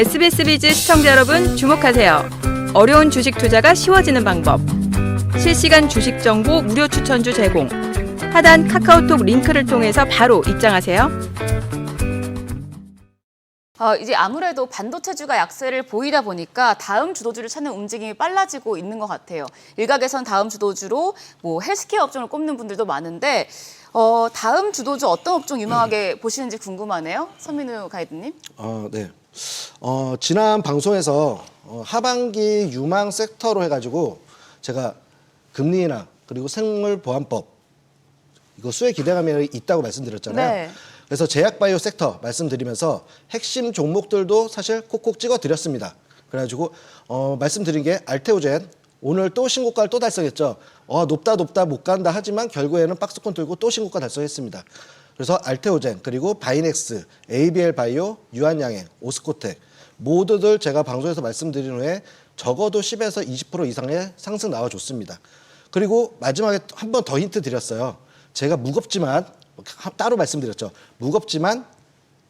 SBS 비즈 시청자 여러분 주목하세요. 어려운 주식 투자가 쉬워지는 방법. 실시간 주식 정보 무료 추천주 제공. 하단 카카오톡 링크를 통해서 바로 입장하세요. 이제 아무래도 반도체주가 약세를 보이다 보니까 다음 주도주를 찾는 움직임이 빨라지고 있는 것 같아요. 일각에선 다음 주도주로 헬스케어 업종을 꼽는 분들도 많은데 다음 주도주 어떤 업종 유망하게 보시는지 궁금하네요. 선민우 가이드님. 네. 지난 방송에서 하반기 유망 섹터로 해가지고 제가 금리 인하 그리고 생물보안법 이거 수혜 기대감이 있다고 말씀드렸잖아요. 네. 그래서 제약바이오 sek터 말씀드리면서 핵심 종목들도 사실 콕콕 찍어드렸습니다. 그래가지고 말씀드린 게 알테오젠 오늘 또 신고가를 또 달성했죠. 높다 못 간다 하지만 결국에는 박스권 들고 또 신고가 달성했습니다. 그래서 알테오젠 그리고 바이넥스, ABL 바이오, 유한양행, 오스코텍 모두들 제가 방송에서 말씀드린 후에 적어도 10에서 20% 이상의 상승 나와줬습니다. 그리고 마지막에 한 번 더 힌트 드렸어요. 제가 무겁지만 따로 말씀드렸죠. 무겁지만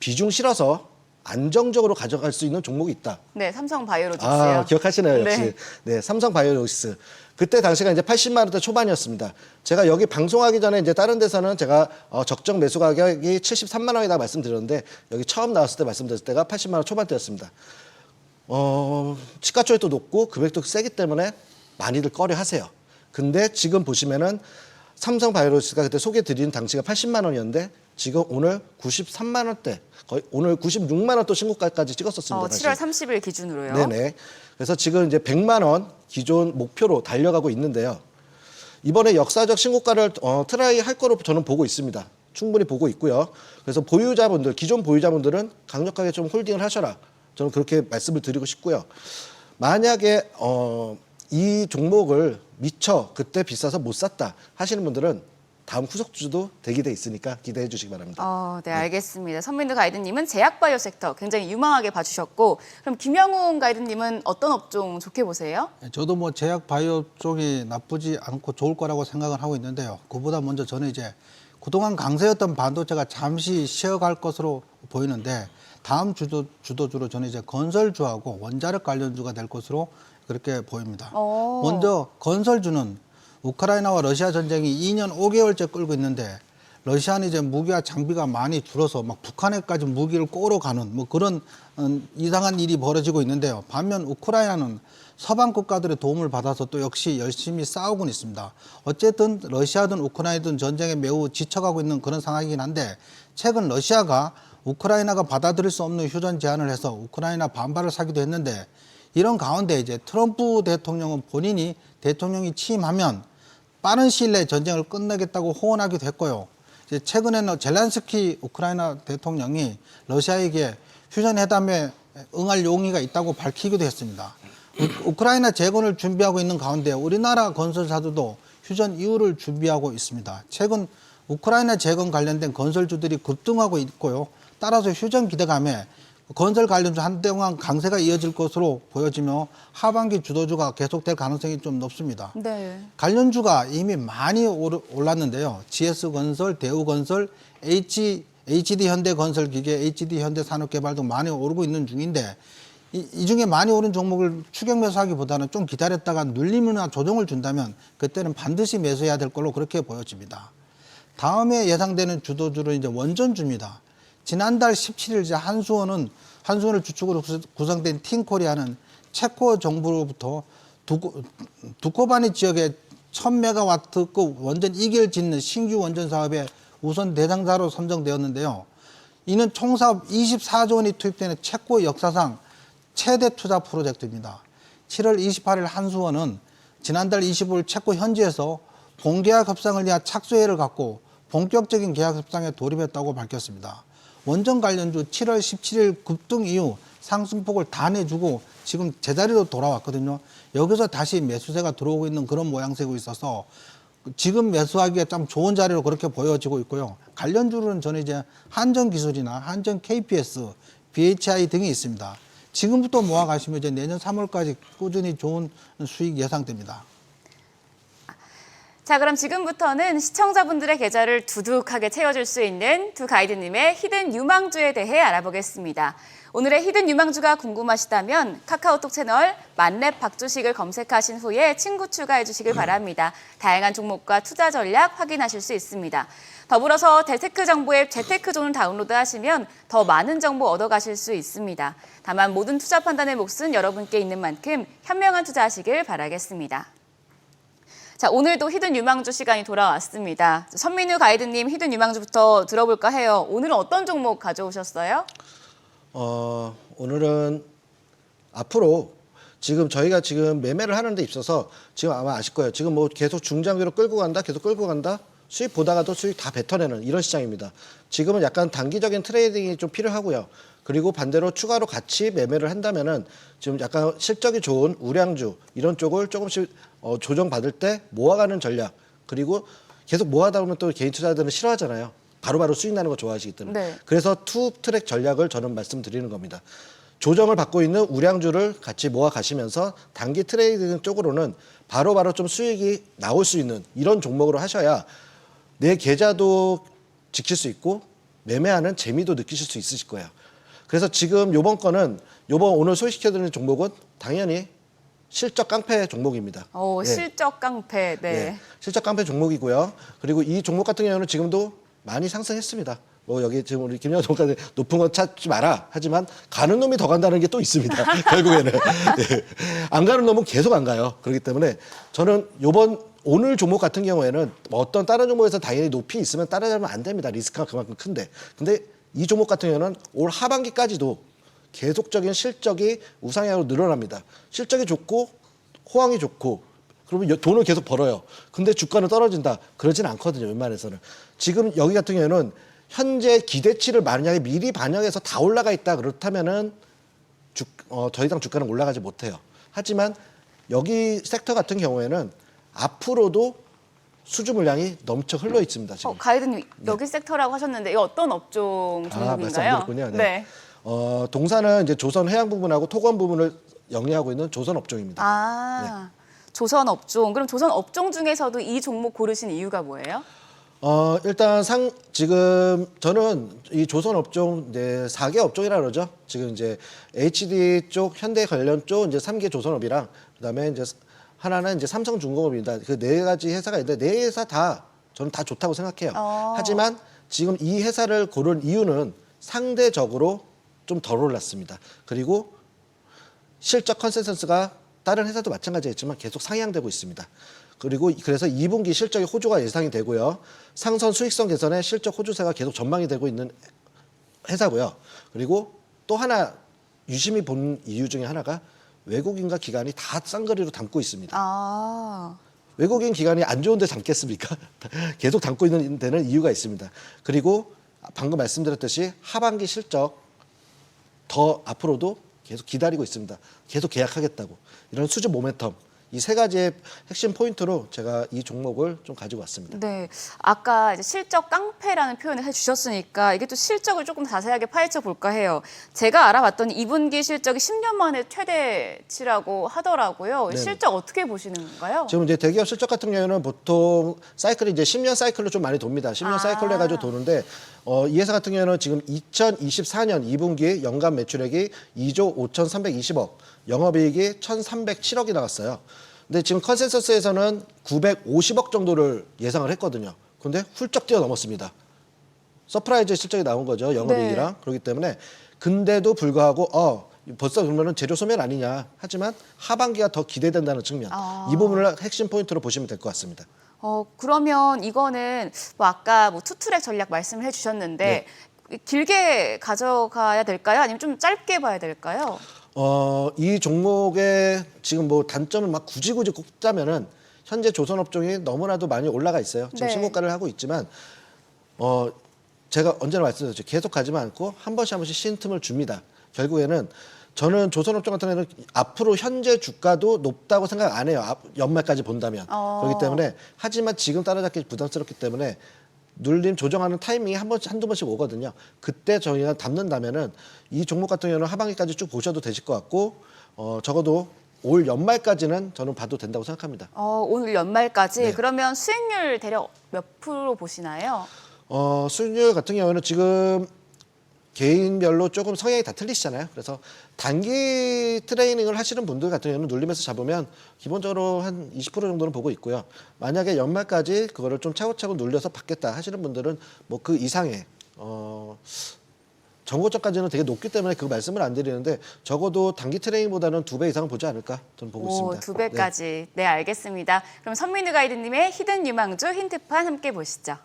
비중 실어서 안정적으로 가져갈 수 있는 종목이 있다. 네, 삼성바이오로직스요. 기억하시네요, 역시. 네. 네, 삼성바이오로직스. 그때 당시가 이제 80만 원대 초반이었습니다. 제가 여기 방송하기 전에 이제 다른 데서는 제가 적정 매수 가격이 73만 원이다 말씀드렸는데 여기 처음 나왔을 때 말씀드렸을 때가 80만 원 초반대였습니다. 시가총액도 높고 금액도 세기 때문에 많이들 꺼려 하세요. 근데 지금 보시면은 삼성바이오로직스가 그때 소개드린 당시가 80만 원이었는데 지금 오늘 93만 원대, 거의 오늘 96만 원 또 신고가까지 찍었었습니다. 7월 30일 기준으로요. 네네. 그래서 지금 이제 100만 원 기존 목표로 달려가고 있는데요. 이번에 역사적 신고가를 트라이 할 거로 저는 보고 있습니다. 충분히 보고 있고요. 그래서 보유자분들, 기존 보유자분들은 강력하게 좀 홀딩을 하셔라. 저는 그렇게 말씀을 드리고 싶고요. 만약에 이 종목을 미처 그때 비싸서 못 샀다 하시는 분들은 다음 후속주도 대기돼 있으니까 기대해 주시기 바랍니다. 네, 알겠습니다. 선민우 가이드님은 제약바이오 섹터 굉장히 유망하게 봐주셨고 그럼 김영웅 가이드님은 어떤 업종 좋게 보세요? 저도 제약 바이오 쪽이 나쁘지 않고 좋을 거라고 생각을 하고 있는데요. 그보다 먼저 저는 이제 그동안 강세였던 반도체가 잠시 쉬어갈 것으로 보이는데 다음 주도주로 저는 이제 건설주하고 원자력 관련주가 될 것으로 그렇게 보입니다. 먼저 건설주는 우크라이나와 러시아 전쟁이 2년 5개월째 끌고 있는데 러시아는 이제 무기와 장비가 많이 줄어서 막 북한에까지 무기를 꼬러 가는 그런 이상한 일이 벌어지고 있는데요. 반면 우크라이나는 서방 국가들의 도움을 받아서 또 역시 열심히 싸우고 있습니다. 어쨌든 러시아든 우크라이나든 전쟁에 매우 지쳐가고 있는 그런 상황이긴 한데 최근 러시아가 우크라이나가 받아들일 수 없는 휴전 제안을 해서 우크라이나 반발을 사기도 했는데 이런 가운데 이제 트럼프 대통령은 본인이 대통령이 취임하면 빠른 시일 내에 전쟁을 끝내겠다고 호언하기도 했고요. 이제 최근에는 젤란스키 우크라이나 대통령이 러시아에게 휴전회담에 응할 용의가 있다고 밝히기도 했습니다. 우크라이나 재건을 준비하고 있는 가운데 우리나라 건설사들도 휴전 이후를 준비하고 있습니다. 최근 우크라이나 재건 관련된 건설주들이 급등하고 있고요. 따라서 휴전 기대감에 건설 관련주 한동안 강세가 이어질 것으로 보여지며 하반기 주도주가 계속될 가능성이 좀 높습니다. 네. 관련주가 이미 많이 올랐는데요. GS건설, 대우건설, HD현대건설기계, HD현대산업개발 등 많이 오르고 있는 중인데 이 중에 많이 오른 종목을 추격 매수하기보다는 좀 기다렸다가 눌림이나 조정을 준다면 그때는 반드시 매수해야 될 걸로 그렇게 보여집니다. 다음에 예상되는 주도주는 이제 원전주입니다. 지난달 17일 한수원을 주축으로 구성된 팀코리아는 체코 정부로부터 두코바니 지역에 1000메가와트급 원전 2기를 짓는 신규 원전 사업의 우선 대상자로 선정되었는데요. 이는 총사업 24조 원이 투입되는 체코 역사상 최대 투자 프로젝트입니다. 7월 28일 한수원은 지난달 25일 체코 현지에서 본계약 협상을 위한 착수회의를 갖고 본격적인 계약 협상에 돌입했다고 밝혔습니다. 원전 관련주 7월 17일 급등 이후 상승폭을 다 내주고 지금 제자리로 돌아왔거든요. 여기서 다시 매수세가 들어오고 있는 그런 모양새고 있어서 지금 매수하기가 참 좋은 자리로 그렇게 보여지고 있고요. 관련주로는 저는 이제 한전기술이나 한전 KPS, BHI 등이 있습니다. 지금부터 모아가시면 이제 내년 3월까지 꾸준히 좋은 수익 예상됩니다. 자, 그럼 지금부터는 시청자분들의 계좌를 두둑하게 채워줄 수 있는 두 가이드님의 히든 유망주에 대해 알아보겠습니다. 오늘의 히든 유망주가 궁금하시다면 카카오톡 채널 만렙 박주식을 검색하신 후에 친구 추가해 주시길 바랍니다. 다양한 종목과 투자 전략 확인하실 수 있습니다. 더불어서 대테크 정보 앱 재테크존을 다운로드하시면 더 많은 정보 얻어가실 수 있습니다. 다만 모든 투자 판단의 몫은 여러분께 있는 만큼 현명한 투자하시길 바라겠습니다. 자, 오늘도 히든 유망주 시간이 돌아왔습니다. 선민우 가이드님 히든 유망주부터 들어볼까 해요. 오늘은 어떤 종목 가져오셨어요? 오늘은 앞으로 지금 저희가 지금 매매를 하는 데 있어서 지금 아마 아실 거예요. 지금 뭐 계속 중장기로 끌고 간다, 계속 끌고 간다. 수익 보다가도 수익 다 뱉어내는 이런 시장입니다. 지금은 약간 단기적인 트레이딩이 좀 필요하고요. 그리고 반대로 추가로 같이 매매를 한다면은 지금 약간 실적이 좋은 우량주 이런 쪽을 조금씩 조정받을 때 모아가는 전략. 그리고 계속 모아다 보면 또 개인 투자자들은 싫어하잖아요. 바로바로 수익 나는 거 좋아하시기 때문에. 네. 그래서 투 트랙 전략을 저는 말씀드리는 겁니다. 조정을 받고 있는 우량주를 같이 모아 가시면서 단기 트레이딩 쪽으로는 바로바로 좀 수익이 나올 수 있는 이런 종목으로 하셔야 내 계좌도 지킬 수 있고 매매하는 재미도 느끼실 수 있으실 거예요. 그래서 지금 요번 거는 오늘 소개시켜드리는 종목은 당연히 실적 깡패 종목입니다. 오, 네. 실적 깡패. 네. 네, 실적 깡패 종목이고요. 그리고 이 종목 같은 경우는 지금도 많이 상승했습니다. 뭐 여기 지금 우리 김영하 종목까지 높은 거 찾지 마라 하지만 가는 놈이 더 간다는 게 또 있습니다. 결국에는 네. 안 가는 놈은 계속 안 가요. 그렇기 때문에 저는 오늘 종목 같은 경우에는 어떤 다른 종목에서 당연히 높이 있으면 따라잡으면 안 됩니다. 리스크가 그만큼 큰데. 근데 이 종목 같은 경우는 올 하반기까지도 계속적인 실적이 우상향으로 늘어납니다. 실적이 좋고 호황이 좋고 그러면 돈을 계속 벌어요. 근데 주가는 떨어진다. 그러진 않거든요. 웬만해서는. 지금 여기 같은 경우에는 현재 기대치를 만약에 미리 반영해서 다 올라가 있다. 그렇다면은 더 이상 주가는 올라가지 못해요. 하지만 여기 섹터 같은 경우에는 앞으로도 수주 물량이 넘쳐 흘러 있습니다. 지금. 가이드님 여기 섹터라고 하셨는데 이거 어떤 업종 종목인가요? 말씀드렸군요. 네. 동사는 이제 조선 해양 부분하고 토건 부분을 영위하고 있는 조선 업종입니다. 조선 업종. 그럼 조선 업종 중에서도 이 종목 고르신 이유가 뭐예요? 일단 지금 저는 이 조선 업종 이제 4개 업종이라 그러죠. 지금 이제 HD 쪽, 현대 관련 쪽 이제 3개 조선업이랑 그다음에 이제 하나는 이제 삼성중공업입니다. 그 네 가지 회사가 있는데 네 회사 다 저는 다 좋다고 생각해요. 하지만 지금 이 회사를 고른 이유는 상대적으로 좀 덜 올랐습니다. 그리고 실적 컨센서스가 다른 회사도 마찬가지겠지만 계속 상향되고 있습니다. 그래서 2분기 실적의 호조가 예상이 되고요. 상선 수익성 개선에 실적 호조세가 계속 전망이 되고 있는 회사고요. 그리고 또 하나 유심히 본 이유 중에 하나가 외국인과 기관이 다 쌍거리로 담고 있습니다. 외국인 기관이 안 좋은 데 담겠습니까? 계속 담고 있는 데는 이유가 있습니다. 그리고 방금 말씀드렸듯이 하반기 실적 더 앞으로도 계속 기다리고 있습니다. 계속 계약하겠다고. 이런 수주 모멘텀. 이 세 가지의 핵심 포인트로 제가 이 종목을 좀 가지고 왔습니다. 네, 아까 이제 실적 깡패라는 표현을 해주셨으니까 이게 또 실적을 조금 자세하게 파헤쳐 볼까 해요. 제가 알아봤더니 2분기 실적이 10년 만에 최대치라고 하더라고요. 네네. 실적 어떻게 보시는 건가요? 지금 이제 대기업 실적 같은 경우에는 보통 사이클이 이제 10년 사이클로 좀 많이 돕니다. 10년 사이클로 해가지고 도는데 이 회사 같은 경우는 지금 2024년 2분기 연간 매출액이 2조 5,320억, 영업이익이 1,307억이 나왔어요. 근데 지금 컨센서스에서는 950억 정도를 예상을 했거든요. 근데 훌쩍 뛰어넘었습니다. 서프라이즈 실적이 나온 거죠. 영업이익이랑. 네. 그렇기 때문에 근데도 불구하고 벌써 그러면은 재료 소멸 아니냐. 하지만 하반기가 더 기대된다는 측면. 이 부분을 핵심 포인트로 보시면 될 것 같습니다. 그러면 이거는 뭐 아까 뭐 투트랙 전략 말씀을 해주셨는데 길게 가져가야 될까요? 아니면 좀 짧게 봐야 될까요? 이 종목의 지금 뭐 단점을 막 굳이 꼽자면은 현재 조선업종이 너무나도 많이 올라가 있어요. 지금 네. 신고가를 하고 있지만 제가 언제나 말씀드렸죠. 계속 가지만 않고 한 번씩 쉬는 틈을 줍니다. 결국에는 저는 조선업종 같은 경우는 앞으로 현재 주가도 높다고 생각 안 해요. 연말까지 본다면. 그렇기 때문에 하지만 지금 따라잡기 부담스럽기 때문에 눌림 조정하는 타이밍이 한두 번씩 오거든요. 그때 저희가 담는다면은 이 종목 같은 경우는 하반기까지 쭉 보셔도 되실 것 같고 적어도 올 연말까지는 저는 봐도 된다고 생각합니다. 오늘 연말까지 네. 그러면 수익률 대략 몇 프로 보시나요? 수익률 같은 경우는 지금 개인별로 조금 성향이 다 틀리시잖아요. 그래서 단기 트레이닝을 하시는 분들 같은 경우는 눌리면서 잡으면 기본적으로 한 20% 정도는 보고 있고요. 만약에 연말까지 그거를 좀 차곡차곡 눌려서 받겠다 하시는 분들은 뭐 그 이상의 정고점까지는 되게 높기 때문에 그 말씀을 안 드리는데 적어도 단기 트레이닝보다는 2배 이상은 보지 않을까 저는 보고 오, 있습니다. 2배까지. 네, 알겠습니다. 그럼 선민우 가이드님의 히든 유망주 힌트판 함께 보시죠.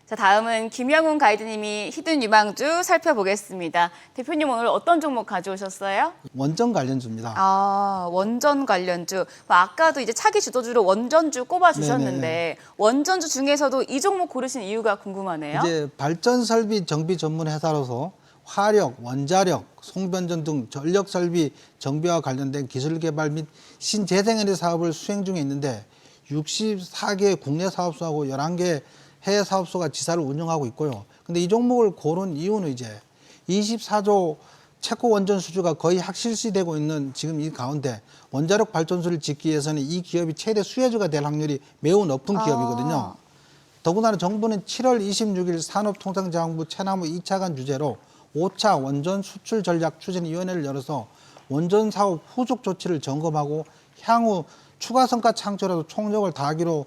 자, 다음은 김영훈 가이드님이 히든 유망주 살펴보겠습니다. 대표님 오늘 어떤 종목 가져오셨어요? 원전 관련주입니다. 아, 원전 관련주. 뭐 아까도 이제 차기 주도주로 원전주 꼽아주셨는데 네네. 원전주 중에서도 이 종목 고르신 이유가 궁금하네요. 이제 발전 설비 정비 전문 회사로서 화력, 원자력, 송변전 등 전력 설비 정비와 관련된 기술 개발 및 신재생에너지 사업을 수행 중에 있는데 64개 국내 사업소하고 11개 해외 사업소가 지사를 운영하고 있고요. 근데 이 종목을 고른 이유는 이제 24조 체코 원전 수주가 거의 확실시되고 있는 지금 이 가운데 원자력 발전소를 짓기 위해서는 이 기업이 최대 수혜주가 될 확률이 매우 높은 기업이거든요. 더군다나 정부는 7월 26일 산업통상자원부 채나무 2차관 주제로 5차 원전 수출 전략 추진위원회를 열어서 원전 사업 후속 조치를 점검하고 향후 추가 성과 창출에도 총력을 다하기로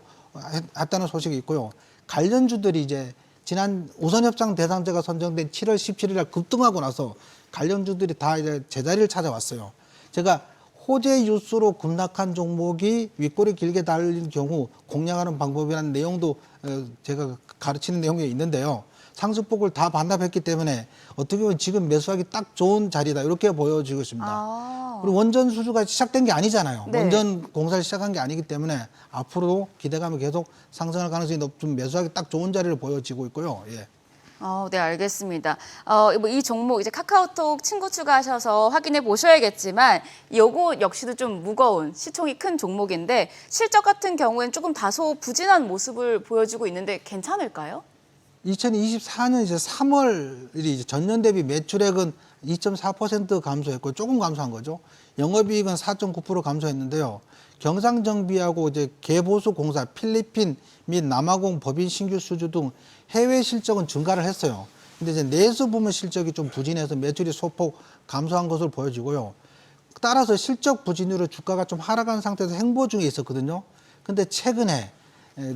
했다는 소식이 있고요. 관련주들이 이제 지난 우선협상 대상자가 선정된 7월 17일 날 급등하고 나서 관련주들이 다 이제 제자리를 찾아왔어요. 제가 호재 뉴스로 급락한 종목이 윗골이 길게 달린 경우 공략하는 방법이라는 내용도 제가 가르치는 내용이 있는데요. 상승폭을 다 반납했기 때문에 어떻게 보면 지금 매수하기 딱 좋은 자리다 이렇게 보여지고 있습니다. 그리고 원전 수주가 시작된 게 아니잖아요. 네. 원전 공사를 시작한 게 아니기 때문에 앞으로도 기대감이 계속 상승할 가능성이 높은 매수하기 딱 좋은 자리를 보여지고 있고요. 예. 네, 알겠습니다. 뭐 이 종목 이제 카카오톡 친구 추가하셔서 확인해 보셔야겠지만 요거 역시도 좀 무거운 시총이 큰 종목인데 실적 같은 경우에는 조금 다소 부진한 모습을 보여주고 있는데 괜찮을까요? 2024년 이제 3월이 이제 전년 대비 매출액은 2.4% 감소했고 조금 감소한 거죠. 영업이익은 4.9% 감소했는데요. 경상정비하고 이제 개보수 공사, 필리핀 및 남아공 법인 신규 수주 등 해외 실적은 증가를 했어요. 근데 이제 내수 부문 실적이 좀 부진해서 매출이 소폭 감소한 것으로 보여지고요. 따라서 실적 부진으로 주가가 좀 하락한 상태에서 횡보 중에 있었거든요. 근데 최근에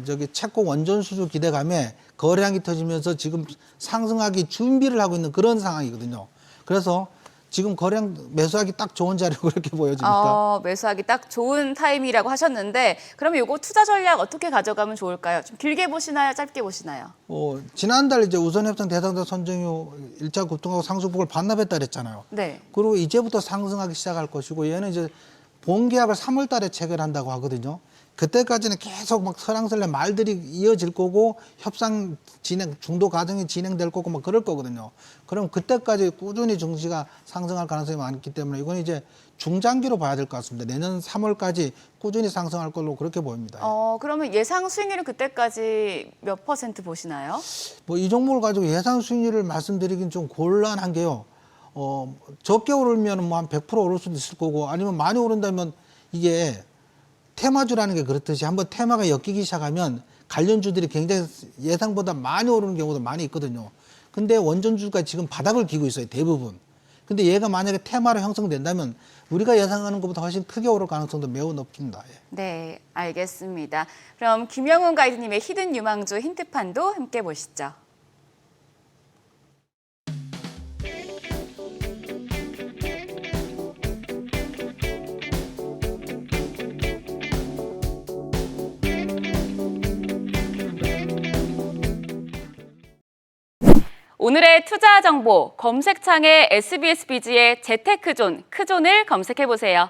저기 체코 원전 수주 기대감에 거래량이 터지면서 지금 상승하기 준비를 하고 있는 그런 상황이거든요. 그래서 지금 거래량 매수하기 딱 좋은 자리로 그렇게 보여집니다. 매수하기 딱 좋은 타임이라고 하셨는데 그러면 이거 투자 전략 어떻게 가져가면 좋을까요? 좀 길게 보시나요? 짧게 보시나요? 지난달 이제 우선협상 대상자 선정 후 1차 급등하고 상승폭을 반납했다 그랬잖아요. 네. 그리고 이제부터 상승하기 시작할 것이고 얘는 이제 본계약을 3월 달에 체결한다고 하거든요. 그때까지는 계속 막 설랑설레 말들이 이어질 거고 협상 진행 중도 과정이 진행될 거고 막 그럴 거거든요. 그럼 그때까지 꾸준히 증시가 상승할 가능성이 많기 때문에 이건 이제 중장기로 봐야 될 것 같습니다. 내년 3월까지 꾸준히 상승할 걸로 그렇게 보입니다. 그러면 예상 수익률은 그때까지 몇 % 보시나요? 뭐 이 종목을 가지고 예상 수익률을 말씀드리긴 좀 곤란한 게요. 적게 오르면 뭐 한 100% 오를 수도 있을 거고 아니면 많이 오른다면 이게 테마주라는 게 그렇듯이 한번 테마가 엮이기 시작하면 관련주들이 굉장히 예상보다 많이 오르는 경우도 많이 있거든요. 근데 원전주가 지금 바닥을 기고 있어요, 대부분. 근데 얘가 만약에 테마로 형성된다면 우리가 예상하는 것보다 훨씬 크게 오를 가능성도 매우 높습니다. 예. 네, 알겠습니다. 그럼 김영훈 가이드님의 히든 유망주 힌트판도 함께 보시죠. 오늘의 투자 정보 검색창에 SBS 비즈의 재테크존, 크존을 검색해 보세요.